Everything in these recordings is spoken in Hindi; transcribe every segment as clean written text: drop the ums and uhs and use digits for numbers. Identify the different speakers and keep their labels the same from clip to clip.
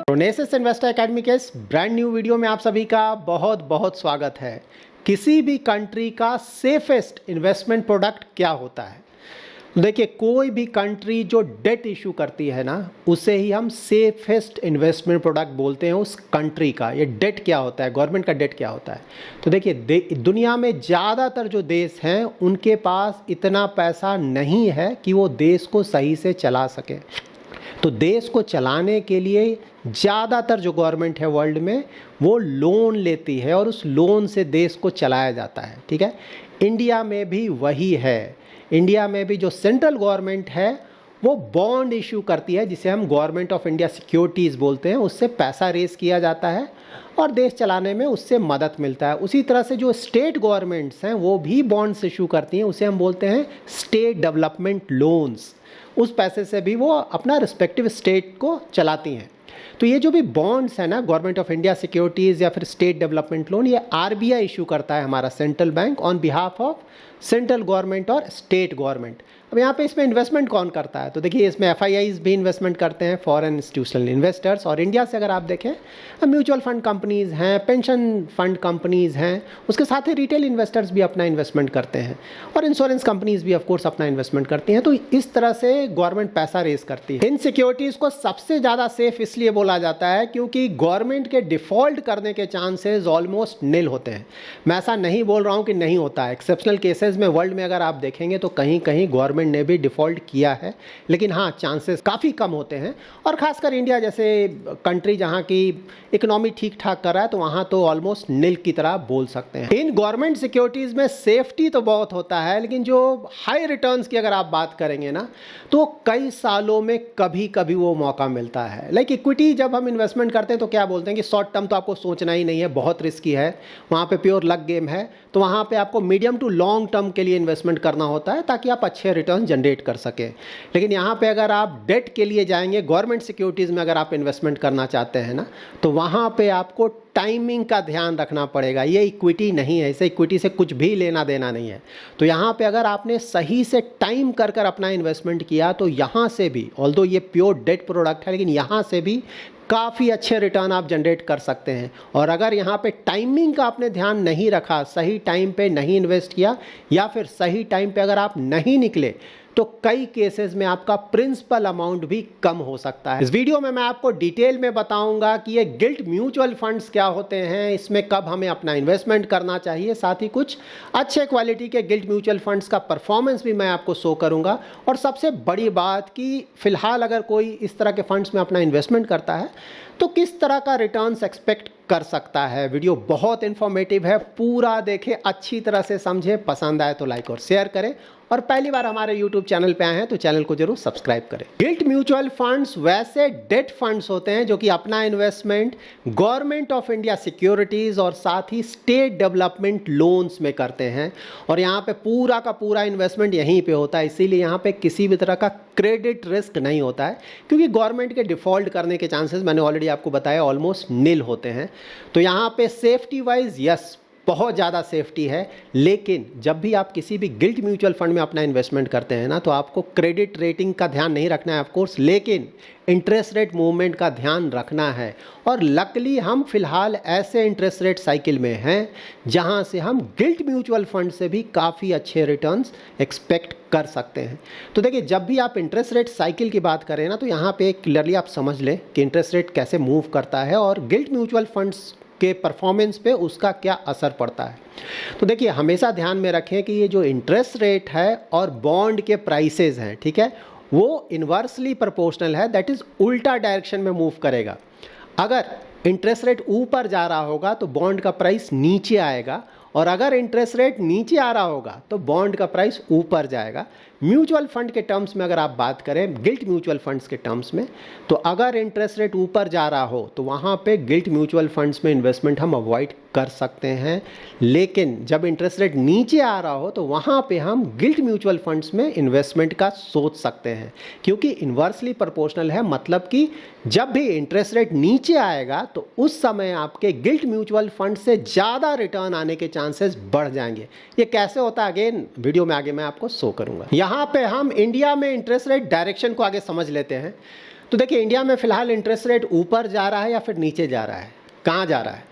Speaker 1: प्रोनेसिस इन्वेस्टर एकेडमी के इस ब्रांड न्यू वीडियो में आप सभी का बहुत बहुत स्वागत है। किसी भी कंट्री का सेफेस्ट इन्वेस्टमेंट प्रोडक्ट क्या होता है? देखिए, कोई भी कंट्री जो डेट इशू करती है ना, उसे ही हम सेफेस्ट इन्वेस्टमेंट प्रोडक्ट बोलते हैं उस कंट्री का। ये डेट क्या होता है, गवर्नमेंट का डेट क्या होता है? तो देखिए, दुनिया में ज़्यादातर जो देश हैं उनके पास इतना पैसा नहीं है कि वो देश को सही से चला सके। तो देश को चलाने के लिए ज़्यादातर जो गवर्नमेंट है वर्ल्ड में वो लोन लेती है और उस लोन से देश को चलाया जाता है। ठीक है, इंडिया में भी वही है। इंडिया में भी जो सेंट्रल गवर्नमेंट है वो बॉन्ड इशू करती है, जिसे हम गवर्नमेंट ऑफ इंडिया सिक्योरिटीज़ बोलते हैं। उससे पैसा रेस किया जाता है और देश चलाने में उससे मदद मिलता है। उसी तरह से जो स्टेट गवर्नमेंट्स हैं वो भी बॉन्ड्स इशू करती हैं, उसे हम बोलते हैं स्टेट डेवलपमेंट लोन्स। उस पैसे से भी वो अपना रिस्पेक्टिव स्टेट को चलाती हैं। तो ये जो भी बॉन्ड्स है ना, गवर्नमेंट ऑफ इंडिया सिक्योरिटीज़ या फिर स्टेट डेवलपमेंट लोन, ये आरबीआई इशू करता है, हमारा central bank, on behalf of central government और स्टेट गवर्नमेंट। अब यहाँ पे इसमें इन्वेस्टमेंट कौन करता है? तो देखिए, इसमें एफआईआईज भी इन्वेस्टमेंट करते हैं, फॉरेन इंस्टीट्यूशनल इन्वेस्टर्स। और इंडिया से अगर आप देखें, म्यूचुअल फंड कंपनीज़ हैं, पेंशन फंड कंपनीज़ हैं, उसके साथ ही रिटेल इन्वेस्टर्स भी अपना इन्वेस्टमेंट करते हैं और इंश्योरेंस कंपनीज़ भी ऑफकोर्स अपना इन्वेस्टमेंट करती हैं। तो इस तरह से गवर्नमेंट पैसा रेस करती है। इन सिक्योरिटीज़ को सबसे ज़्यादा सेफ इसलिए बोला जाता है क्योंकि गवर्नमेंट के डिफ़ॉल्ट करने के चांसेस ऑलमोस्ट निल होते हैं। मैं ऐसा नहीं बोल रहा हूँ कि नहीं होता है। एक्सेप्शनल केसेस में वर्ल्ड में अगर आप देखेंगे तो कहीं कहीं गवर्नमेंट ने भी डिफ़ॉल्ट किया है, लेकिन हाँ, चांसेस काफ़ी कम होते हैं। और ख़ासकर इंडिया जैसे कंट्री जहाँ की इकोनॉमी ठीक ठाक कर रहा है, तो वहाँ तो ऑलमोस्ट निल की तरह बोल सकते हैं। इन गवर्नमेंट सिक्योरिटीज़ में सेफ्टी तो बहुत होता है, लेकिन जो हाई रिटर्न्स की अगर आप बात करेंगे ना, तो कई सालों में कभी कभी वो मौका मिलता है। लाइक इक्विटी जब हम इन्वेस्टमेंट करते हैं तो क्या बोलते हैं कि शॉर्ट टर्म तो आपको सोचना ही नहीं है, बहुत रिस्की है, वहाँ पे प्योर लक गेम है। तो वहाँ पे आपको मीडियम टू लॉन्ग टर्म के लिए इन्वेस्टमेंट करना होता है ताकि आप अच्छे रिटर्न जनरेट कर सकें। लेकिन यहाँ पे अगर आप डेट के लिए जाएंगे, गवर्नमेंट सिक्योरिटीज़ में अगर आप इन्वेस्टमेंट करना चाहते हैं ना, तो वहाँ पे आपको टाइमिंग का ध्यान रखना पड़ेगा। ये इक्विटी नहीं है, इसे इक्विटी से कुछ भी लेना देना नहीं है। तो यहाँ पे अगर आपने सही से टाइम कर कर अपना इन्वेस्टमेंट किया तो यहाँ से भी, ऑल्दो ये प्योर डेट प्रोडक्ट है, लेकिन यहाँ से भी काफ़ी अच्छे रिटर्न आप जनरेट कर सकते हैं। और अगर यहाँ पे टाइमिंग का आपने ध्यान नहीं रखा, सही टाइम पे नहीं इन्वेस्ट किया, या फिर सही टाइम पे अगर आप नहीं निकले, तो कई केसेस में आपका प्रिंसिपल अमाउंट भी कम हो सकता है। इस वीडियो में मैं आपको डिटेल में बताऊंगा कि ये गिल्ट म्यूचुअल फंड्स क्या होते हैं, इसमें कब हमें अपना इन्वेस्टमेंट करना चाहिए, साथ ही कुछ अच्छे क्वालिटी के गिल्ट म्यूचुअल फंड्स का परफॉर्मेंस भी मैं आपको शो करूंगा। और सबसे बड़ी बात कि फिलहाल अगर कोई इस तरह के फंड्स में अपना इन्वेस्टमेंट करता है तो किस तरह का रिटर्न्स एक्सपेक्ट कर सकता है। वीडियो बहुत इन्फॉर्मेटिव है, पूरा देखें, अच्छी तरह से समझें। पसंद आए तो लाइक और शेयर करें, और पहली बार हमारे YouTube चैनल पे आए हैं तो चैनल को जरूर सब्सक्राइब करें। गिल्ट म्यूचुअल फंड्स वैसे डेट फंड्स होते हैं जो कि अपना investment government of India securities और साथ ही स्टेट डेवलपमेंट लोन्स में करते हैं। और यहाँ पे पूरा का पूरा इन्वेस्टमेंट यहीं पे होता है, इसीलिए यहाँ पे किसी भी तरह का क्रेडिट रिस्क नहीं होता है, क्योंकि गवर्नमेंट के डिफ़ॉल्ट करने के चांसेस मैंने ऑलरेडी आपको बताया ऑलमोस्ट निल होते हैं। तो यहाँ पे सेफ्टी वाइज यस, बहुत ज़्यादा सेफ्टी है। लेकिन जब भी आप किसी भी गिल्ट म्यूचुअल फंड में अपना इन्वेस्टमेंट करते हैं ना, तो आपको क्रेडिट रेटिंग का ध्यान नहीं रखना है ऑफकोर्स, लेकिन इंटरेस्ट रेट मूवमेंट का ध्यान रखना है। और लकली हम फिलहाल ऐसे इंटरेस्ट रेट साइकिल में हैं जहां से हम गिल्ट म्यूचुअल फंड से भी काफ़ी अच्छे रिटर्न्स एक्सपेक्ट कर सकते हैं। तो देखिए, जब भी आप इंटरेस्ट रेट साइकिल की बात करें ना, तो यहाँ पे क्लियरली आप समझ लें कि इंटरेस्ट रेट कैसे मूव करता है और गिल्ट म्यूचुअल फंड्स के परफॉर्मेंस पे उसका क्या असर पड़ता है। तो देखिए, हमेशा ध्यान में रखें कि ये जो इंटरेस्ट रेट है और बॉन्ड के प्राइसेस हैं, ठीक है, वो इन्वर्सली प्रोपोर्शनल है, दैट इज उल्टा डायरेक्शन में मूव करेगा। अगर इंटरेस्ट रेट ऊपर जा रहा होगा तो बॉन्ड का प्राइस नीचे आएगा, और अगर इंटरेस्ट रेट नीचे आ रहा होगा तो बॉन्ड का प्राइस ऊपर जाएगा। म्यूचुअल फंड के टर्म्स में अगर आप बात करें, गिल्ट म्यूचुअल फंड्स के टर्म्स में, तो अगर इंटरेस्ट रेट ऊपर जा रहा हो तो वहाँ पे गिल्ट म्यूचुअल फंड्स में इन्वेस्टमेंट हम अवॉइड कर सकते हैं। लेकिन जब इंटरेस्ट रेट नीचे आ रहा हो तो वहाँ पे हम गिल्ट म्यूचुअल फंड्स में इन्वेस्टमेंट का सोच सकते हैं, क्योंकि इन्वर्सली प्रोपोर्शनल है। मतलब कि जब भी इंटरेस्ट रेट नीचे आएगा तो उस समय आपके गिल्ट म्यूचुअल फंड से ज़्यादा रिटर्न आने के चांसेस बढ़ जाएंगे। ये कैसे होता है, अगेन वीडियो में आगे मैं आपको शो करूँगा। यहाँ पे हम इंडिया में इंटरेस्ट रेट डायरेक्शन को आगे समझ लेते हैं। तो देखिए इंडिया में फ़िलहाल इंटरेस्ट रेट ऊपर जा रहा है या फिर नीचे जा रहा है, कहाँ जा रहा है?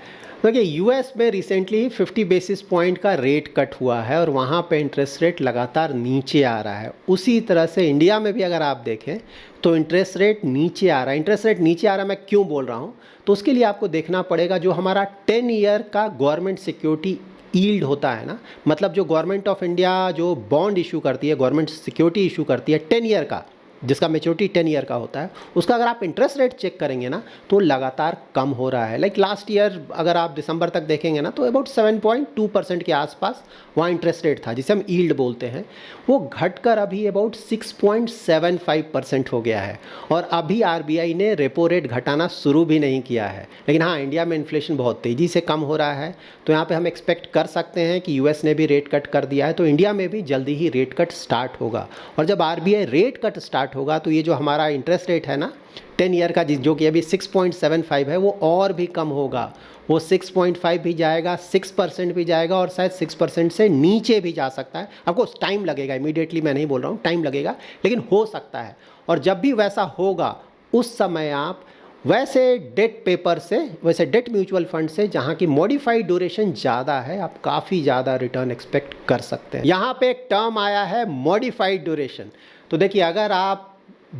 Speaker 1: देखिए यूएस में रिसेंटली 50 बेसिस पॉइंट का रेट कट हुआ है और वहाँ पे इंटरेस्ट रेट लगातार नीचे आ रहा है। उसी तरह से इंडिया में भी अगर आप देखें तो इंटरेस्ट रेट नीचे आ रहा है। इंटरेस्ट रेट नीचे आ रहा है, मैं क्यों बोल रहा हूँ? तो उसके लिए आपको देखना पड़ेगा जो हमारा 10 ईयर का गवर्नमेंट सिक्योरिटी यील्ड होता है ना, मतलब जो गवर्नमेंट ऑफ इंडिया जो बॉन्ड इशू करती है, गवर्नमेंट सिक्योरिटी इशू करती है 10 ईयर का, जिसका मेच्योरिटी 10 ईयर का होता है, उसका अगर आप इंटरेस्ट रेट चेक करेंगे ना तो लगातार कम हो रहा है। लाइक लास्ट ईयर अगर आप दिसंबर तक देखेंगे ना तो अबाउट 7.2% के आसपास वहाँ इंटरेस्ट रेट था, जिसे हम यील्ड बोलते हैं, वो घटकर अभी अबाउट 6.75% हो गया है। और अभी आरबीआई ने रेपो रेट घटाना शुरू भी नहीं किया है। लेकिन हाँ, इंडिया में इन्फ्लेशन बहुत तेज़ी से कम हो रहा है, तो यहाँ पे हम एक्सपेक्ट कर सकते हैं कि यूएस ने भी रेट कट कर दिया है, तो इंडिया में भी जल्दी ही रेट कट स्टार्ट होगा। और जब आरबीआई रेट कट स्टार्ट होगा तो ये जो हमारा इंटरेस्ट रेट है ना 10 ईयर का, जो कि अभी 6.75 है, वो और भी कम होगा। वो 6.5 भी जाएगा, 6% भी जाएगा और शायद 6% से नीचे भी जा सकता है। आपको टाइम लगेगा, इमीडिएटली मैं नहीं बोल रहा हूँ, टाइम लगेगा, लेकिन हो सकता है। और जब भी वैसा होगा उस समय आप वैसे डेट पेपर से, वैसे डेट म्यूचुअल फंड से जहाँ की मॉडिफाइड ड्यूरेशन ज़्यादा है, आप काफ़ी ज़्यादा रिटर्न एक्सपेक्ट कर सकते हैं। यहाँ पे एक टर्म आया है मॉडिफाइड ड्यूरेशन। तो देखिए अगर आप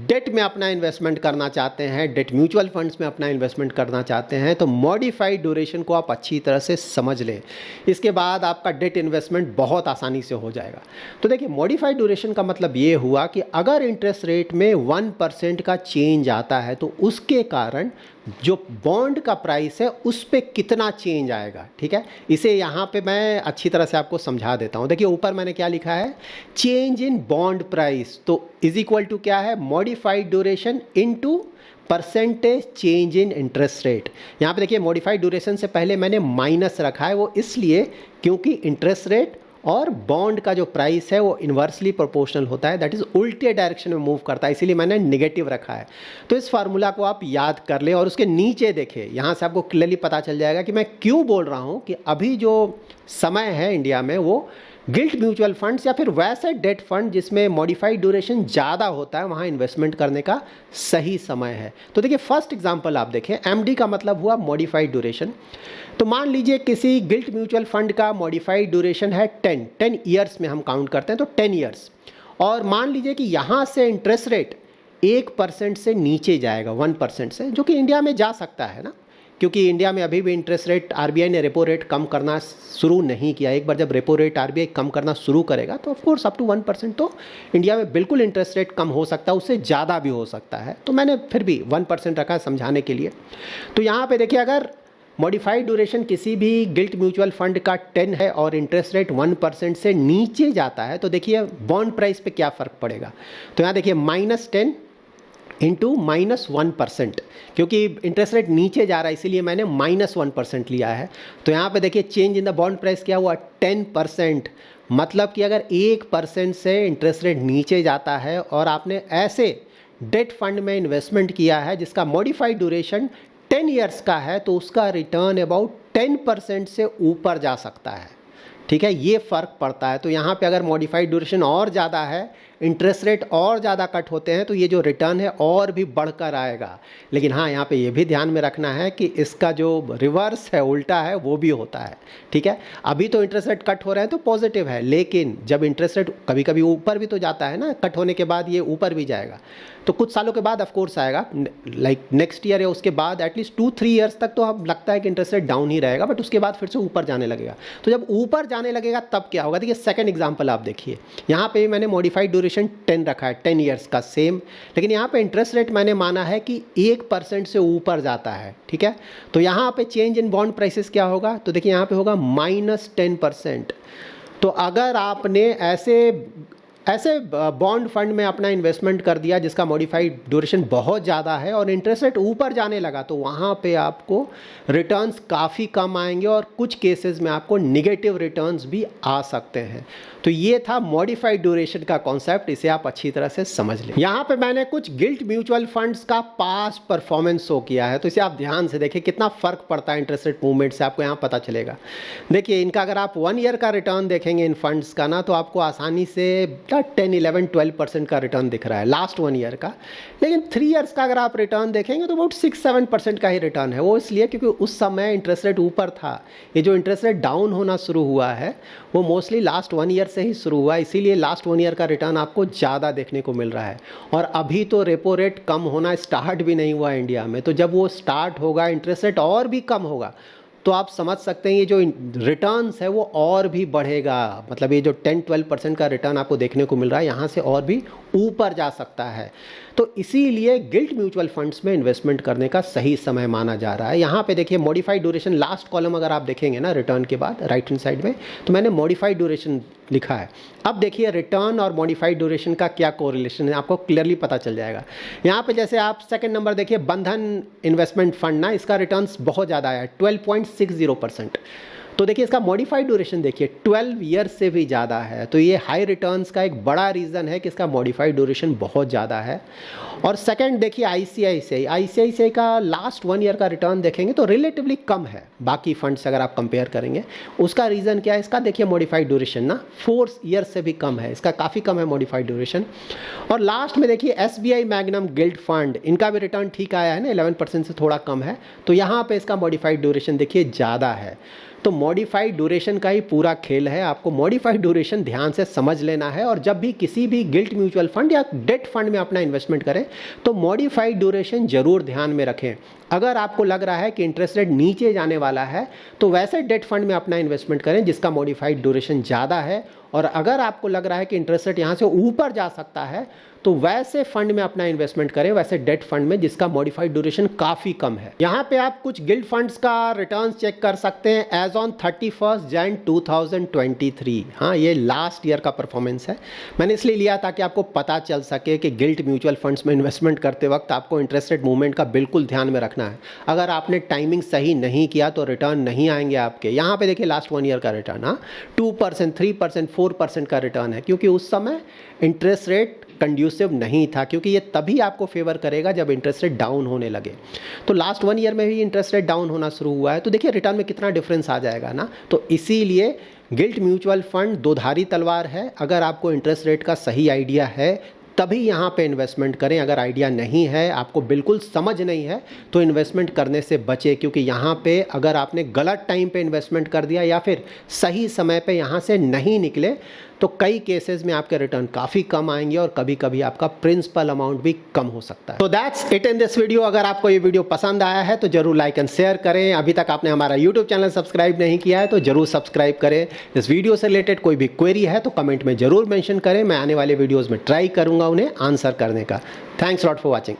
Speaker 1: डेट में अपना इन्वेस्टमेंट करना चाहते हैं, डेट म्यूचुअल फंड्स में अपना इन्वेस्टमेंट करना चाहते हैं, तो मॉडिफाइड ड्यूरेशन को आप अच्छी तरह से समझ लें। इसके बाद आपका डेट इन्वेस्टमेंट बहुत आसानी से हो जाएगा। तो देखिए मॉडिफाइड ड्यूरेशन का मतलब ये हुआ कि अगर इंटरेस्ट रेट में 1% का चेंज आता है तो उसके कारण जो बॉन्ड का प्राइस है उस पर कितना चेंज आएगा। ठीक है, इसे यहाँ पे मैं अच्छी तरह से आपको समझा देता हूँ। देखिए ऊपर मैंने क्या लिखा है, चेंज इन बॉन्ड प्राइस, तो इज इक्वल टू क्या है, modified duration into percentage change in interest rate. यहाँ पे देखिए मॉडिफाइड ड्यूरेशन से पहले मैंने माइनस रखा है, वो इसलिए क्योंकि इंटरेस्ट रेट और बॉन्ड का जो प्राइस है वो इन्वर्सली प्रोपोर्शनल होता है, दैट इज़ उल्टे डायरेक्शन में मूव करता है, इसीलिए मैंने नेगेटिव रखा है। तो इस फार्मूला को आप याद कर लें और उसके नीचे देखें, यहाँ से आपको क्लियरली पता चल जाएगा कि मैं क्यों बोल रहा हूँ कि अभी जो समय है इंडिया में वो गिल्ट म्यूचुअल फंड्स या फिर वैसे डेट फंड जिसमें मॉडिफाइड ड्यूरेशन ज़्यादा होता है वहाँ इन्वेस्टमेंट करने का सही समय है। तो देखिए फर्स्ट एग्जांपल आप देखें, एमडी का मतलब हुआ मॉडिफाइड ड्यूरेशन। तो मान लीजिए किसी गिल्ट म्यूचुअल फंड का मॉडिफाइड ड्यूरेशन है 10 ईयर्स में हम काउंट करते हैं, तो 10 ईयर्स। और मान लीजिए कि यहाँ से इंटरेस्ट रेट 1% से नीचे जाएगा, 1% से, जो कि इंडिया में जा सकता है ना, क्योंकि इंडिया में अभी भी इंटरेस्ट रेट आरबीआई ने रेपो रेट कम करना शुरू नहीं किया। एक बार जब रेपो रेट आरबीआई कम करना शुरू करेगा तो ऑफकोर्स अप टू 1% तो इंडिया में बिल्कुल इंटरेस्ट रेट कम हो सकता है, उससे ज़्यादा भी हो सकता है। तो मैंने फिर भी 1% रखा है समझाने के लिए। तो यहाँ पे देखिए अगर मॉडिफाइड ड्यूरेशन किसी भी गिल्ट म्यूचुअल फंड का 10 है और इंटरेस्ट रेट 1% से नीचे जाता है तो देखिए बॉन्ड प्राइस पे क्या फ़र्क पड़ेगा। तो यहाँ देखिए -10 इंटू -1%, क्योंकि इंटरेस्ट रेट नीचे जा रहा है इसीलिए मैंने -1% लिया है। तो यहाँ पे देखिए change in the bond price क्या हुआ, 10%। मतलब कि अगर 1% से इंटरेस्ट रेट नीचे जाता है और आपने ऐसे डेट फंड में इन्वेस्टमेंट किया है जिसका मॉडिफाइड ड्यूरेशन 10 ईयर्स का है, तो उसका रिटर्न अबाउट 10% से ऊपर जा सकता है। ठीक है, ये फ़र्क पड़ता है। तो यहाँ पे अगर मॉडिफाइड ड्यूरेशन और ज़्यादा है, इंटरेस्ट रेट और ज़्यादा कट होते हैं, तो ये जो रिटर्न है और भी बढ़कर आएगा। लेकिन हाँ, यहाँ पे ये भी ध्यान में रखना है कि इसका जो रिवर्स है, उल्टा है, वो भी होता है। ठीक है, अभी तो इंटरेस्ट रेट कट हो रहे हैं तो पॉजिटिव है, लेकिन जब इंटरेस्ट रेट कभी कभी ऊपर भी तो जाता है ना, कट होने के बाद ये ऊपर भी जाएगा, तो कुछ सालों के बाद ऑफकोर्स आएगा, लाइक नेक्स्ट ईयर या उसके बाद एटलीस्ट 2-3 ईयर्स तक तो हम लगता है कि इंटरेस्ट रेट डाउन ही रहेगा, बट उसके बाद फिर से ऊपर जाने लगेगा। तो जब ऊपर जाने लगेगा तब क्या होगा, देखिए सेकंड एग्जांपल आप देखिए, यहाँ पे मैंने मॉडिफाइड ड्यूरेशन 10 रखा है, 10 ईयर्स का सेम, लेकिन यहाँ पे इंटरेस्ट रेट मैंने माना है कि 1% से ऊपर जाता है। ठीक है, तो यहाँ पे चेंज इन बॉन्ड प्राइसेस क्या होगा, तो देखिए यहाँ पे होगा -10%। तो अगर आपने ऐसे बॉन्ड फंड में अपना इन्वेस्टमेंट कर दिया जिसका मॉडिफाइड ड्यूरेशन बहुत ज़्यादा है और इंटरेस्ट रेट ऊपर जाने लगा, तो वहाँ पे आपको रिटर्न्स काफ़ी कम आएंगे और कुछ केसेस में आपको निगेटिव रिटर्न्स भी आ सकते हैं। तो ये था मॉडिफाइड ड्यूरेशन का कॉन्सेप्ट, इसे आप अच्छी तरह से समझ लें। यहाँ पे मैंने कुछ गिल्ट म्यूचुअल फंड्स का पास्ट परफॉर्मेंस शो किया है, तो इसे आप ध्यान से देखिए कितना फर्क पड़ता है इंटरेस्ट रेट मूवमेंट से, आपको यहाँ पता चलेगा। देखिए इनका अगर आप 1 ईयर का रिटर्न देखेंगे इन फंड्स का ना, तो आपको आसानी से 10, 11, 12% का रिटर्न दिख रहा है लास्ट 1 ईयर का। लेकिन 3 ईयर्स का अगर आप रिटर्न देखेंगे तो अबाउट 6-7% का ही रिटर्न है। वो इसलिए क्योंकि उस समय इंटरेस्ट रेट ऊपर था। ये जो इंटरेस्ट रेट डाउन होना शुरू हुआ है वो मोस्टली लास्ट 1 ईयर से ही शुरू हुआ, इसीलिए लास्ट 1 ईयर का रिटर्न आपको ज़्यादा देखने को मिल रहा है। और अभी तो रेपो रेट कम होना स्टार्ट भी नहीं हुआ इंडिया में, तो जब वो स्टार्ट होगा इंटरेस्ट रेट और भी कम होगा, तो आप समझ सकते हैं ये जो रिटर्न्स है वो और भी बढ़ेगा। मतलब ये जो 10-12% का रिटर्न आपको देखने को मिल रहा है यहाँ से और भी ऊपर जा सकता है। तो इसीलिए गिल्ट म्यूचुअल फंड्स में इन्वेस्टमेंट करने का सही समय माना जा रहा है। यहाँ पे देखिए मॉडिफाइड ड्यूरेशन, लास्ट कॉलम अगर आप देखेंगे ना रिटर्न के बाद राइट हैंड साइड में, तो मैंने मॉडिफाइड ड्यूरेशन लिखा है। अब देखिए रिटर्न और मॉडिफाइड ड्यूरेशन का क्या कोरिलेशन है, आपको क्लियरली पता चल जाएगा। यहाँ पे जैसे आप सेकंड नंबर देखिए बंधन इन्वेस्टमेंट फंड ना, इसका रिटर्न्स बहुत ज़्यादा आया है 12.60%। तो देखिए इसका मॉडिफाइड ड्यूरेशन देखिए 12 ईयर से भी ज़्यादा है। तो ये हाई रिटर्न्स का एक बड़ा रीज़न है कि इसका मॉडिफाइड ड्यूरेशन बहुत ज़्यादा है। और सेकंड देखिए आईसीआईसीआई का लास्ट 1 ईयर का रिटर्न देखेंगे तो रिलेटिवली कम है बाकी फंड से अगर आप कंपेयर करेंगे। उसका रीज़न क्या है, इसका देखिए मॉडिफाइड ड्यूरेशन ना 4 ईयर से भी कम है, इसका काफ़ी कम है मॉडिफाइड ड्यूरेशन। और लास्ट में देखिए एसबीआई मैग्नम गिल्ड फंड, इनका भी रिटर्न ठीक आया है ना, 11% से थोड़ा कम है। तो यहाँ पे इसका मॉडिफाइड ड्यूरेशन देखिए ज़्यादा है। तो मॉडिफाइड ड्यूरेशन का ही पूरा खेल है, आपको मॉडिफाइड ड्यूरेशन ध्यान से समझ लेना है। और जब भी किसी भी गिल्ट म्यूचुअल फंड या डेट फंड में अपना इन्वेस्टमेंट करें तो मॉडिफाइड ड्यूरेशन जरूर ध्यान में रखें। अगर आपको लग रहा है कि इंटरेस्ट रेट नीचे जाने वाला है तो वैसे डेट फंड में अपना इन्वेस्टमेंट करें जिसका मॉडिफाइड ड्यूरेशन ज़्यादा है। और अगर आपको लग रहा है कि इंटरेस्ट रेट यहाँ से ऊपर जा सकता है तो वैसे फंड में अपना इन्वेस्टमेंट करें, वैसे डेट फंड में जिसका मॉडिफाइड ड्यूरेशन काफ़ी कम है। यहाँ पे आप कुछ गिल्ड फंड्स का रिटर्न्स चेक कर सकते हैं एज ऑन 31 जैन 2023। हाँ, ये लास्ट ईयर का परफॉर्मेंस है। मैंने इसलिए लिया ताकि आपको पता चल सके कि गिल्ट म्यूचुअल फंड्स में इन्वेस्टमेंट करते वक्त आपको इंटरेस्ट रेट मूवमेंट का बिल्कुल ध्यान में रखना है। अगर आपने टाइमिंग सही नहीं किया तो रिटर्न नहीं आएंगे आपके। यहाँ पे देखिए लास्ट 1 ईयर का रिटर्न, हाँ 2%, 3%, 4% का रिटर्न है, क्योंकि उस समय इंटरेस्ट रेट कंड्यूसिव नहीं था, क्योंकि ये तभी आपको फेवर करेगा जब इंटरेस्ट रेट डाउन होने लगे। तो लास्ट 1 ईयर में भी इंटरेस्ट रेट डाउन होना शुरू हुआ है, तो देखिए रिटर्न में कितना डिफरेंस आ जाएगा ना। तो इसीलिए गिल्ट म्यूचुअल फंड दोधारी तलवार है। अगर आपको इंटरेस्ट रेट का सही आइडिया है तभी यहाँ पे इन्वेस्टमेंट करें। अगर आइडिया नहीं है, आपको बिल्कुल समझ नहीं है, तो इन्वेस्टमेंट करने से बचें, क्योंकि यहाँ पे अगर आपने गलत टाइम पे इन्वेस्टमेंट कर दिया या फिर सही समय पे यहाँ से नहीं निकले तो कई केसेस में आपके रिटर्न काफ़ी कम आएंगे और कभी कभी आपका प्रिंसिपल अमाउंट भी कम हो सकता है। तो that's it in this video. अगर आपको ये वीडियो पसंद आया है तो जरूर लाइक एंड शेयर करें। अभी तक आपने हमारा यूट्यूब चैनल सब्सक्राइब नहीं किया है तो जरूर सब्सक्राइब करें। इस वीडियो से रिलेटेड कोई भी क्वेरी है तो कमेंट में जरूर मेंशन करें। मैं आने वाले वीडियोज़ में ट्राई करूँगा उन्हें आंसर करने का। Thanks lot for watching.